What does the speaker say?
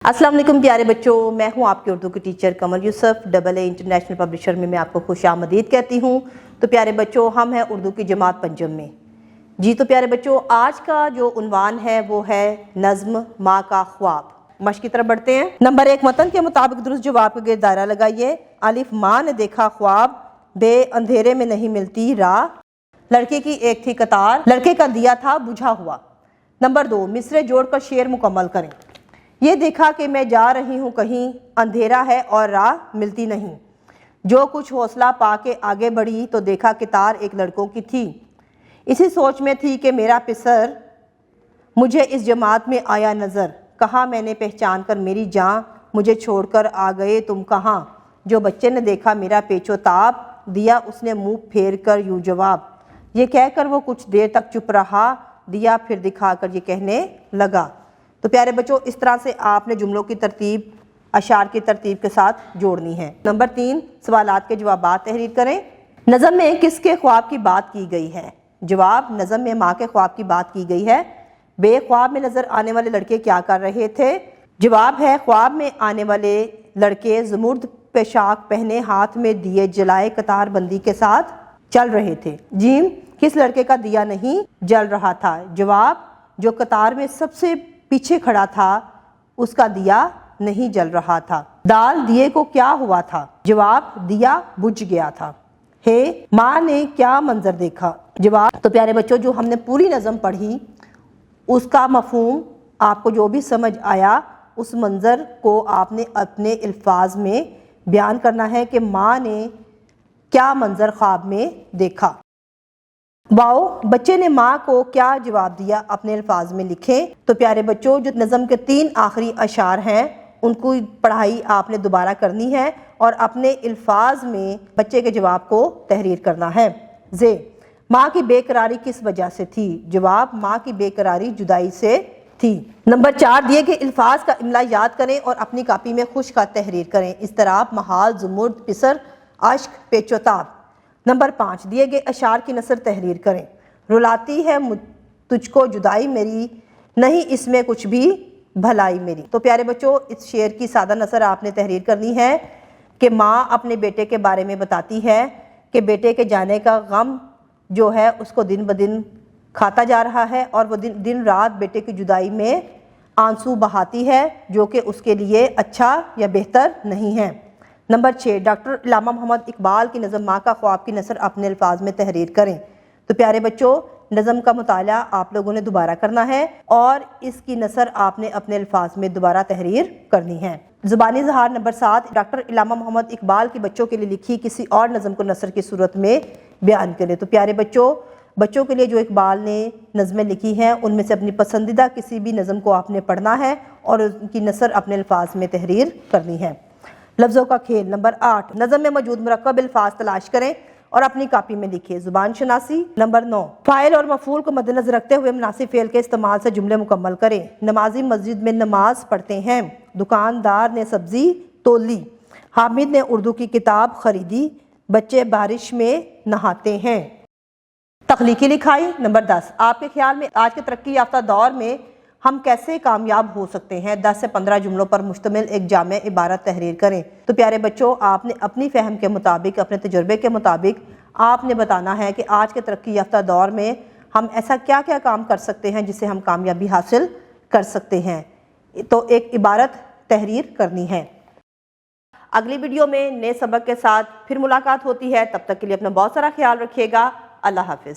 अस्सलाम वालेकुम प्यारे बच्चों, मैं हूं आपके उर्दू की टीचर कमर यूसुफ। AA इंटरनेशनल पब्लिशर में मैं आपको खुशामदीद कहती हूं। तो प्यारे बच्चों, हम हैं उर्दू की जमात पंजम में। जी तो प्यारे बच्चों, आज का जो उन्वान है वो है नज़्म माँ का ख्वाब। मश्क की तरफ बढ़ते हैं। नंबर 1, मतन के मुताबिक दुरुस्त जवाब के गिर्द दायरा लगाइए। अलिफ, माँ ने देखा ख्वाब। बे, अंधेरे में नहीं मिलती राह। लड़के की एक थी कतार, लड़के का दिया था बुझा हुआ। नंबर 2, मिसरे जोड़कर शेर मुकम्मल करें। ये देखा कि मैं जा रही हूँ कहीं, अंधेरा है और राह मिलती नहीं। जो कुछ हौसला पाके आगे बढ़ी तो देखा कितार एक लड़कों की थी। इसी सोच में थी कि मेरा पिसर मुझे इस जमात में आया नज़र। कहा मैंने पहचान कर मेरी जान, मुझे छोड़कर आ गए तुम कहाँ। जो बच्चे ने देखा मेरा पेचो ताब, दिया उसने मुंह फेर कर यूँ जवाब। ये कहकर वो कुछ देर तक चुप रहा, दिया फिर दिखाकर ये कहने लगा। तो प्यारे बच्चों, इस तरह से आपने जुमलों की तरतीब अशार की तरतीब के साथ जोड़नी है। नंबर 3, सवालात के जवाबात तहरीर करें। नज़म में किसके ख्वाब की बात की गई है? जवाब, नज़म में माँ के ख्वाब की बात की गई है। बे, ख्वाब में नज़र आने वाले लड़के क्या कर रहे थे? जवाब है, ख्वाब में आने वाले लड़के ज़मुर्द पोशाक पहने हाथ में दिए जलाए कतार बंदी के साथ चल रहे थे। जीम, किस लड़के का दिया नहीं जल रहा था? जवाब, जो कतार में सबसे पीछे खड़ा था उसका दिया नहीं जल रहा था। दाल, दिए को क्या हुआ था? जवाब, दिया बुझ गया था। हे, माँ ने क्या मंजर देखा? जवाब, तो प्यारे बच्चों, जो हमने पूरी नज़म पढ़ी उसका मफहूम आपको जो भी समझ आया उस मंजर को आपने अपने अल्फाज में बयान करना है कि माँ ने क्या मंजर ख्वाब में देखा। वाओ, बच्चे ने माँ को क्या जवाब दिया अपने अल्फाज में लिखें। तो प्यारे बच्चों, जो नज़म के 3 आखिरी अशार हैं उनको पढ़ाई आपने दोबारा करनी है और अपने अल्फाज में बच्चे के जवाब को तहरीर करना है। जे, माँ की बेकरारी किस वजह से थी? जवाब, माँ की बेकरारी जुदाई से थी। नंबर 4, दिए गए अल्फाज का इमला याद करें और अपनी कापी में खुश का तहरीर करें। इस्तराब, महाल, ज़ुमुर्द, पिसर, अश्क, पेचोताब। नंबर 5, दिए गए अशार की नसर तहरीर करें। रुलाती है तुझको जुदाई मेरी, नहीं इसमें कुछ भी भलाई मेरी। तो प्यारे बच्चों, इस शेर की सादा नसर आपने तहरीर करनी है कि माँ अपने बेटे के बारे में बताती है कि बेटे के जाने का गम जो है उसको दिन ब दिन खाता जा रहा है और वो दिन रात बेटे की जुदाई में आंसू बहाती है, जो कि उसके लिए अच्छा या बेहतर नहीं है। नंबर 6, डॉक्टर इलामा मोहम्मद इकबाल की नज़म माँ का ख्वाब की नसर अपने अल्फाज में तहरीर करें। तो प्यारे बच्चों, नज़म का मुताला आप लोगों ने दोबारा करना है और इसकी नसर आपने अपने अल्फाज में दोबारा तहरीर करनी है। ज़ुबानी इज़हार नंबर 7, डॉक्टर इलामा मोहम्मद इकबाल की बच्चों के लिए लिखी किसी और नज़म को नसर की सूरत में बयान करें। तो प्यारे बच्चों के लिए जो इकबाल ने नज़में लिखी हैं उनमें से अपनी पसंदीदा किसी भी नज़म को आपने पढ़ना है और उनकी नसर अपने अल्फाज में तहरीर करनी है। लफ्ज़ों का खेल नंबर 8, नज़म में मौजूद मुरक्कब अल्फाज तलाश करें और अपनी कापी में लिखिए। ज़ुबान शनासी। नंबर 9, फ़ाइल और मफ़ूल को मद्देनज़र रखते हुए मुनासिब फ़ेल के इस्तेमाल से जुमले मुकम्मल करें। नमाजी मस्जिद में नमाज पढ़ते हैं, दुकानदार ने सब्ज़ी तोली, हामिद ने उर्दू की किताब ख़रीदी, बच्चे बारिश में नहाते हैं। तख्लीकी लिखाई। नंबर 10, आपके ख्याल में आज के तरक्की याफ्ता दौर में हम कैसे कामयाब हो सकते हैं? 10 से 15 जुमलों पर मुश्तमिल एक जामे इबारत तहरीर करें। तो प्यारे बच्चों, आपने अपनी फ़हम के मुताबिक, अपने तजुर्बे के मुताबिक आपने बताना है कि आज के तरक्की याफ्ता दौर में हम ऐसा क्या क्या काम कर सकते हैं जिससे हम कामयाबी हासिल कर सकते हैं। तो एक इबारत तहरीर करनी है। अगली वीडियो में नए सबक के साथ फिर मुलाकात होती है। तब तक के लिए अपना बहुत सारा ख्याल रखिएगा। अल्लाह हाफिज़।